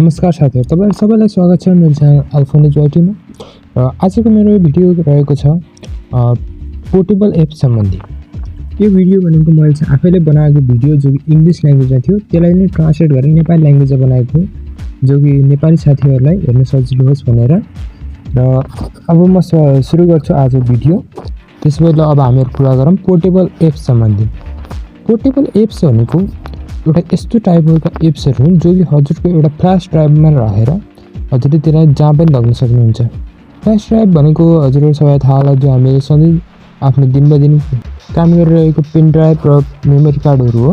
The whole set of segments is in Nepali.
नमस्कार साथीहरु, तपाईहरु सबैलाई स्वागत छ मेरो च्यानल अल्फोनिज वाइटीमा। र आजको मेरो भिडियो रहेको छ पोर्टेबल एप सम्बन्धी। यो भिडियो भनेको मैले चाहिँ आफैले बनाएको भिडियो जो कि इंग्लिश ल्याङ्ग्वेजमा थियो, त्यसलाई नै ट्रान्सलेट गरेर नेपाली ल्याङ्ग्वेजमा बनाएको जो कि नेपाली साथीहरुलाई हेर्न सजिलो होस् भनेर। र अब म सुरु गर्छु आज भिडियो। त्यसैले अब हामीहरु कुरा गरौँ पोर्टेबल एप सम्बन्धी। पोर्टेबल एप्स भनेको एउटा यस्तो टाइपका एप्सहरु हुन् जो कि हजुरको एउटा फ्ल्याश ड्राइभमा राखेर हजुरले त्यसलाई जहाँ पनि लग्न सक्नुहुन्छ। फ्ल्याश ड्राइभ भनेको हजुरहरु सबैलाई थाहा होला, जो हामीले सधैँ आफ्नो दिनबदिन काम गरिरहेको पेन ड्राइभ र मेमोरी कार्डहरु हो।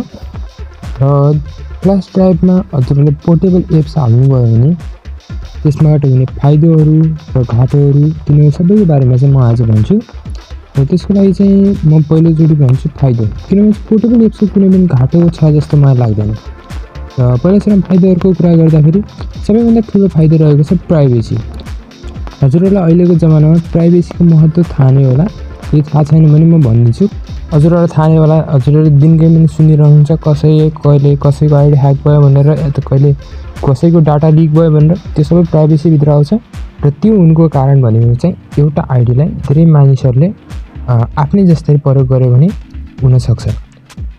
र फ्ल्याश ड्राइभमा हजुरले पोर्टेबल एप्स हाल्नुभयो भने त्यसबाट हुने फाइदाहरु र घाटाहरु तिनीहरु सबैको बारेमा चाहिँ म आज भन्छु। र त्यसको लागि चाहिँ म पहिलोचोटि भन्छु फाइदा, किनभने पोर्टेबल एप्सको कुनै पनि घाटो छ जस्तो मलाई लाग्दैन। र पहिला सुरु फाइदाहरुको कुरा गर्दाखेरि सबैभन्दा ठूलो फाइदा रहेको छ प्राइभेसी। हजुरहरुलाई अहिलेको जमानामा प्राइभेसीको महत्त्व थाहा नै होला। यो थाहा छैन भने म भन्दिन्छु। हजुरहरुलाई थाहा नै होला, हजुरहरुले दिनकै पनि सुनिरहनुहुन्छ कहिले कसैको आइडी ह्याक भयो भनेर, या त कहिले कसैको डाटा लिक भयो भनेर। त्यो सबै प्राइभेसी भित्र आउँछ। र त्यो हुनुको कारण भनेको चाहिँ एउटा आइडीलाई धेरै मानिसहरुले आफ्नै जस्तै प्रयोग गर्यो भने हुन सक्छ।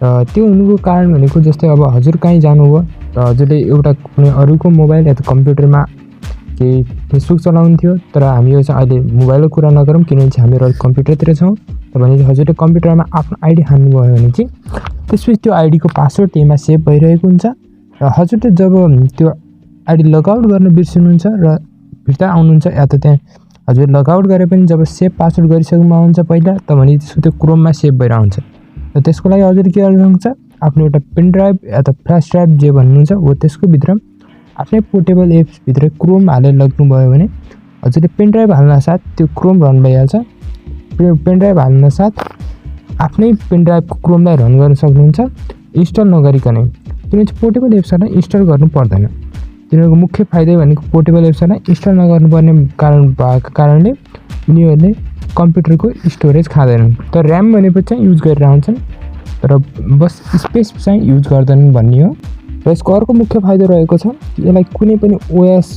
र त्यो हुनुको कारण भनेको जस्तै अब हजुर कहीँ जानुभयो र हजुरले एउटा कुनै अरूको मोबाइल या त कम्प्युटरमा केही फेसबुक चलाउन्थ्यो, तर हामी यो चाहिँ अहिले मोबाइलको कुरा नगरौँ किनभने चाहिँ हामीहरु कम्प्युटरतिर छौँ। र भने हजुरले कम्प्युटरमा आफ्नो आइडी हाल्नुभयो भने चाहिँ त्यसपछि त्यो आइडीको पासवर्ड त्यहीमा सेभ भइरहेको हुन्छ। र हजुरले जब त्यो आइडी लगआउट गर्न बिर्सिनुहुन्छ र फिर्ता आउनुहुन्छ, या त त्यहाँ हजुर लगआउट गरे पनि जब सेभ पासवर्ड गरिसक्नु हुन्छ पहिला, त भने त्यसको त्यो क्रोममा सेभ भएर आउँछ। र त्यसको लागि हजुर के गर्न सक्नुहुन्छ, आफ्नो एउटा पेन ड्राइभ या त फ्ल्याश ड्राइभ जे भन्नुहुन्छ हो त्यसको भित्र आफ्नै पोर्टेबल एप्स भित्र क्रोम हालेर लग्नुभयो भने हजुरले पेन ड्राइभ हाल्न साथ त्यो क्रोम रन भइहाल्छ। पेन ड्राइभ हाल्न साथ आफ्नै पेन ड्राइभको क्रोमलाई रन गर्न सक्नुहुन्छ इन्स्टल नगरिकनै, किनभने पोर्टेबल एप्सहरुलाई इन्स्टल गर्नु पर्दैन। तिनीहरुको मुख्य फाइदा भनेको पोर्टेबल एप्सहरुलाई इन्स्टल नगर्नुपर्ने कारण भएको कारणले उनीहरुले कम्प्युटरको स्टोरेज खाँदैनन्, तर र्याम भनेपछि चाहिँ युज गरिरहन्छन्, तर बस स्पेस चाहिँ युज गर्दैनन् भन्ने हो। र यसको अर्को मुख्य फाइदा रहेको छ, यसलाई कुनै पनि ओएस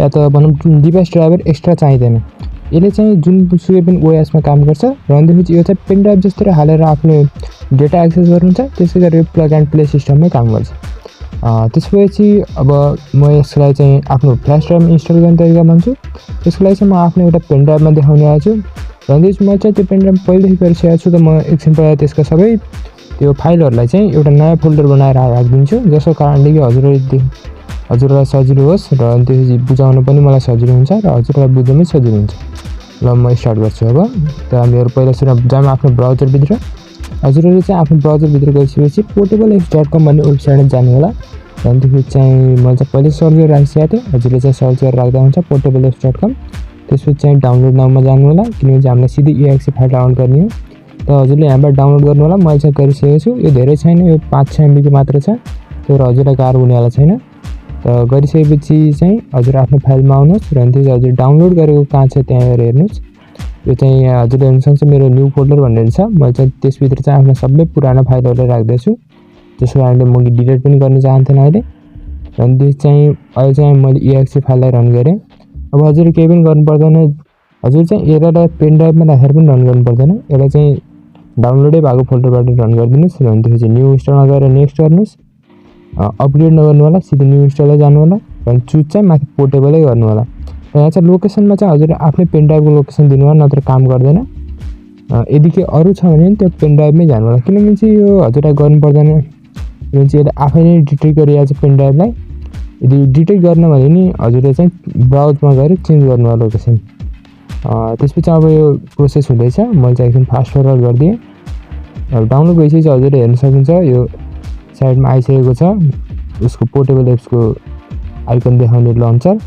या त भनौँ डिभाइस ड्राइभर एक्स्ट्रा चाहिँदैन। यसले चाहिँ जुनसुकै पनि ओएसमा काम गर्छ। र त्यसपछि यो चाहिँ पेन ड्राइभ जस्तै हालेर आफ्नो डेटा एक्सेस गर्नुहुन्छ, त्यसै गरी यो प्लग एन्ड प्ले सिस्टममै काम गर्छ। त्यसपछि अब म यसलाई चाहिँ आफ्नो फ्ल्यास ड्राइभमा इन्स्टल गर्ने तरिका भन्छु। त्यसको लागि चाहिँ म आफ्नो एउटा पेन ड्राइभमा देखाउने आएको छु। र त्यसमा चाहिँ त्यो पेन ड्राइभ पहिलेदेखि गरिसकेको छु, त म एकछिन पहिला त्यसका सबै त्यो फाइलहरूलाई चाहिँ एउटा नयाँ फोल्डर बनाएर राखिदिन्छु, जसको कारणले कि हजुरलाई सजिलो होस् र त्यसपछि बुझाउन पनि मलाई सजिलो हुन्छ र हजुरलाई बुझ्न पनि सजिलो हुन्छ। ल म स्टार्ट गर्छु अब। त हामीहरु पहिला सुरु जाम आफ्नो ब्राउजरभित्र। हजुरहरुले चाहिँ आफ्नो ब्राउजरभित्र गइसकेपछि portableapps.com भन्ने वेबसाइटमा जानु होला। अनि त्यसपछि चाहिँ मैले चाहिँ पहिले सर्च गरेर राखिसकेको थिएँ। हजुरले चाहिँ सर्च गरेर राख्दा हुन्छ portableapps.com। त्यसपछि चाहिँ डाउनलोड नाउमा जानु होला, किनभने चाहिँ हामीलाई सिधै exe फाइल डाउनलोड गर्ने हो। त हजुरले यहाँबाट डाउनलोड गर्नु होला। मैले चाहिँ गरिसकेको छु। यो धेरै छैन, यो 5-6 MB को मात्र छ, तर हजुरलाई गाह्रो हुनेवाला छैन। त गरिसकेपछि चाहिँ हजुर आफ्नो फाइलमा आउनुहोस् र त्यसपछि हजुर डाउनलोड गरेको कहाँ छ त्यहाँ गएर हेर्नुहोस्। यो चाहिँ हजुरले हेर्न सक्नुहुन्छ मेरो न्यू फोल्डर भनेर छ। मैले चाहिँ त्यसभित्र चाहिँ आफ्नो सबै पुरानो फाइलहरुलाई राख्दैछु, त्यसको कारणले म डिलिट पनि गर्न चाहन्थिनँ अहिले। अनि त्यो चाहिँ अहिले चाहिँ मैले exe फाइललाई रन गरेँ। अब हजुरले केही पनि गर्नु पर्दैन, हजुर चाहिँ यसलाई पेन ड्राइभमा राखेर पनि रन गर्नु पर्दैन। यसलाई चाहिँ डाउनलोडै भएको फोल्डरबाट रन गरिदिनुहोस्। र त्यसपछि न्यू इन्स्टलमा गएर नेक्स्ट गर्नुहोस्। अपग्रेड नगर्नु होला, सिधै न्यू इन्स्टलमै जानु होला। र चुज चाहिँ माथि पोर्टेबलै गर्नु होला। र यहाँ चाहिँ लोकेसनमा चाहिँ हजुरले आफ्नै पेन ड्राइभको लोकेसन दिनु होला, नत्र काम गर्दैन। यदि के अरू छ भने त्यो पेन ड्राइभमै जानु होला, किनभने चाहिँ यो हजुरलाई गर्नु पर्दैन, किनभने चाहिँ यसले आफै नै डिटेक्ट गरिरहेको छ पेन ड्राइभलाई। यदि डिटेक्ट गर्न भने नि हजुरले चाहिँ ब्राउजमा गएर चेन्ज गर्नु होला लोकेसन। त्यसपछि अब यो प्रोसेस हुँदैछ। मैले चाहिँ एकछिन फास्ट फरवर्ड गरिदिएँ। डाउनलोड भइसकेपछि हजुरले हेर्न सक्नुहुन्छ यो साइडमा आइसकेको छ उसको पोर्टेबल एप्सको आइकन देखाउने लन्चर।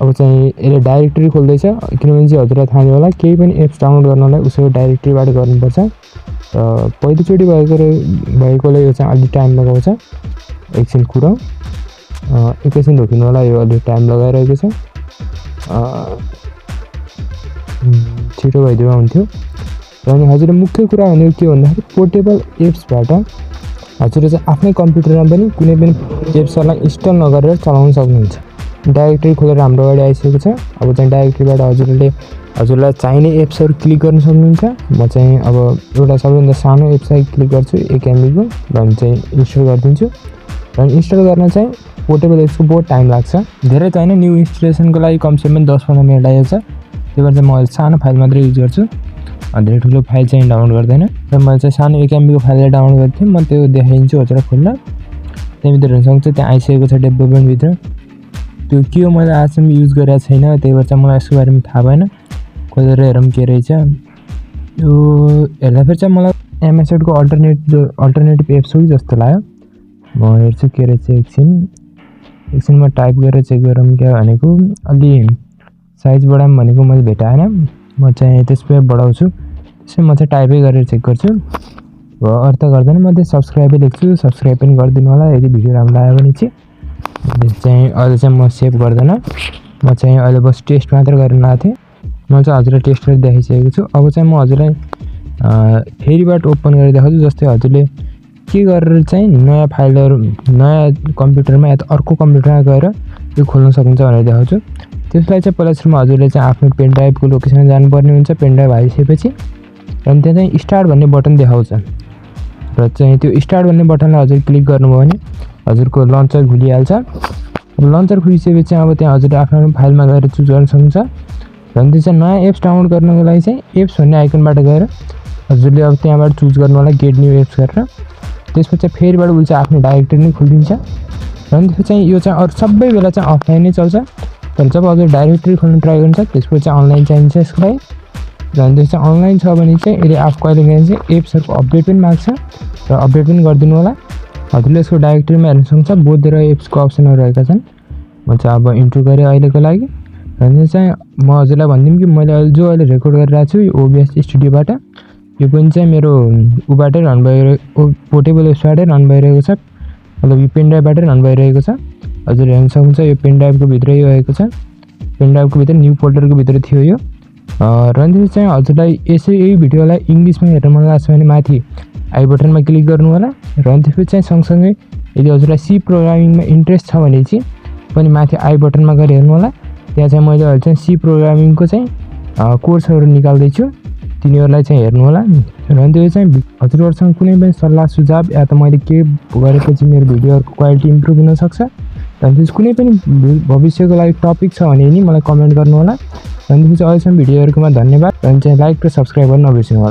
अब चाहिँ यसले डाइरेक्टरी खोल्दैछ, किनभने चाहिँ हजुरलाई थाहा नै होला केही पनि एप्स डाउनलोड गर्नलाई उसको डाइरेक्टरीबाट गर्नुपर्छ। र पहिलोचोटि भएकोले यो चाहिँ अलि टाइम लगाउँछ। एकछिन कुराउँ, एकैछिन रोकिनु होला, यो अलि टाइम लगाइरहेको छ। छिटो भइदियो हुन्थ्यो। र अनि हजुरले मुख्य कुरा भनेको के भन्दाखेरि पोर्टेबल एप्सबाट हजुरले चाहिँ आफ्नै कम्प्युटरमा पनि कुनै पनि एप्सहरूलाई इन्स्टल नगरेर चलाउन सक्नुहुन्छ। डाइरेक्टरी खोलेर हाम्रो अगाडि आइसकेको छ। अब चाहिँ डाइरेक्टरीबाट हजुरलाई चाहिने एप्सहरू क्लिक गर्न सक्नुहुन्छ। म चाहिँ अब एउटा सबैभन्दा सानो एप चाहिँ क्लिक गर्छु 1 MB-को र अनि चाहिँ इन्स्टल गरिदिन्छु। र इन्स्टल गर्न चाहिँ पोर्टेबल एप्सको बहुत टाइम लाग्छ, धेरै त होइन। न्यू इन्स्टलेसनको लागि कमसेकम 10-15 मिनट लाग्छ। त्यही भएर चाहिँ म सानो फाइल मात्रै युज गर्छु, धेरै ठुलो फाइल चाहिँ डाउनलोड गर्दैन। र मैले चाहिँ सानो 1 MB-को फाइललाई डाउनलोड गरेको थिएँ, म त्यो देखाइदिन्छु हजुरलाई खोल्दा। त्यहाँभित्र हुनसक्छ त्यहाँ आइसकेको छ डेभलपमेन्टभित्र। त्यो के हो मैले आजसम्म युज गरेको छैन, त्यही भएर चाहिँ मलाई यसको बारेमा थाहा भएन। खोलेर हेरौँ के रहेछ। यो हेर्दाखेरि चाहिँ मलाई एमएसएडको अल्टरनेटिभ एप्स हो कि जस्तो लाग्यो। म हेर्छु के रहेछ एकछिनमा टाइप गरेर चेक गरौँ क्या भनेको। अलि साइज बढाऊँ भनेको मैले भेटाएन। म चाहिँ त्यसपछि बढाउँछु, त्यसपछि म चाहिँ टाइपै गरेर चेक गर्छु। अर्थ गर्दैन, म त्यो सब्सक्राइबै लेख्छु। सब्सक्राइब पनि गरिदिनु होला यदि भिडियो राम्रो लाग्यो भने चाहिँ। अहिले चाहिँ म सेभ गर्दैन, म चाहिँ अहिले बस टेस्ट मात्र गर्न आएको थिएँ। म चाहिँ हजुरलाई टेस्ट गरेर देखाइसकेको छु। अब चाहिँ म हजुरलाई फेरिबाट ओपन गरेर देखाउँछु। जस्तै हजुरले के गरेर चाहिँ नयाँ फाइलहरू नयाँ कम्प्युटरमा या त अर्को कम्प्युटरमा गएर यो खोल्न सक्नुहुन्छ भनेर देखाउँछु। त्यसलाई चाहिँ पहिला सुरुमा हजुरले चाहिँ आफ्नो पेन ड्राइभको लोकेसन जानुपर्ने हुन्छ। पेन ड्राइभ हालिसकेपछि अनि त्यहाँ चाहिँ स्टार्ट भन्ने बटन देखाउँछ र चाहिँ त्यो स्टार्ट भन्ने बटनलाई हजुर क्लिक गर्नुभयो भने हजुरको लन्चर खुलिहाल्छ। लन्चर खुलिसकेपछि अब त्यहाँ हजुरले आफ्नो फाइलमा गएर चुज गर्न सक्नुहुन्छ। र अनि त्यो चाहिँ नयाँ एप्स डाउनलोड गर्नको लागि चाहिँ एप्स भन्ने आइकनबाट गएर हजुरले अब त्यहाँबाट चुज गर्नु होला गेट न्यू एप्स गरेर। त्यसपछि फेरिबाट उसले चाहिँ आफ्नो डाइरेक्टरी नै खोलिदिन्छ। र अनि त्यसपछि चाहिँ यो चाहिँ अरू सबै बेला चाहिँ अफलाइन नै चल्छ। तर जब हजुर डाइरेक्टरी खोल्न ट्राई गर्नुहुन्छ त्यसपछि चाहिँ अनलाइन चाहिन्छ यसको लागि। र अनि त्यो चाहिँ अनलाइन छ भने चाहिँ यसले आफू कहिलेकाहीँ चाहिँ एप्सहरूको अपडेट पनि माग्छ र अपडेट पनि गरिदिनु होला। हजुरले यसको डाइरेक्टरीमा हेर्न सक्नुहुन्छ बहुत धेरै एप्सको अप्सनहरू रहेका छन्। म चाहिँ अब इन्ट्रो गरेँ अहिलेको लागि। र अनि चाहिँ म हजुरलाई भनिदिउँ कि मैले अहिले रेकर्ड गरिरहेको छु यो ओबिएस स्टुडियोबाट। यो पनि चाहिँ मेरो उबाटै रन भइरहेको पोर्टेबल एप्सबाटै रन भइरहेको छ, मतलब यो पेन ड्राइभबाटै रन भइरहेको छ। हजुर हेर्न सक्नुहुन्छ यो पेन ड्राइभको भित्रै यो आएको छ। पेन ड्राइभको भित्र न्यू फोल्डरको भित्र थियो यो। र अनि चाहिँ हजुरलाई यही भिडियोलाई इङ्ग्लिसमा हेर्न मन लाग्छ भने माथि आई बटनमा क्लिक गर्नु होला। र अनि त्यसपछि चाहिँ सँगसँगै यदि हजुरलाई सी प्रोग्रामिङमा इन्ट्रेस्ट छ भने चाहिँ पनि माथि आई बटनमा गएर हेर्नु होला। त्यहाँ चाहिँ मैले अहिले चाहिँ सी प्रोग्रामिङको चाहिँ कोर्सहरू निकाल्दैछु, तिनीहरूलाई चाहिँ हेर्नु होला। र अनि त्यो चाहिँ हजुरहरूसँग कुनै पनि सल्लाह सुझाव या त मैले के गरेपछि मेरो भिडियोहरूको क्वालिटी इम्प्रुभ हुनसक्छ र अनि त्यस कुनै पनि भविष्यको लागि टपिक छ भने नि मलाई कमेन्ट गर्नु होला। र अनि त्यसपछि अहिलेसम्म भिडियो हेरेकोमा धन्यवाद। र अनि चाहिँ लाइक र सब्सक्राइब गर्न नबिर्सिनु होला।